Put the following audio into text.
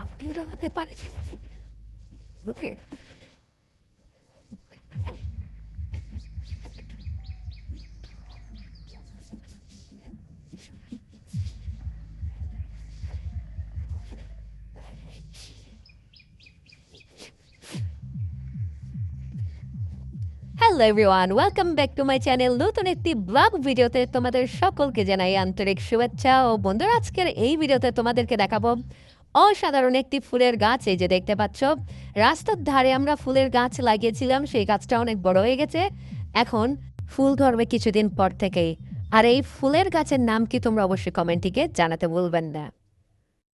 আপনি লাগাতে পারেন। Okay. Hello everyone, welcome back to my channel. নতুন একটি ব্লগ ভিডিওতে তোমাদের সকলকে জানাই আন্তরিক শুভেচ্ছা ও বন্ধুরা, আজকের এই ভিডিওতে তোমাদেরকে দেখাবো অসাধারণ একটি ফুলের গাছ। এই যে দেখতে পাচ্ছ, রাস্তার ধারে আমরা ফুলের গাছ লাগিয়েছিলাম, সেই গাছটা অনেক বড় হয়ে গেছে, এখন ফুল ধরবে কিছুদিন পর থেকেই। আর এই ফুলের গাছের নাম কি তোমরা অবশ্যই কমেন্টে জানাতে ভুলবেন না।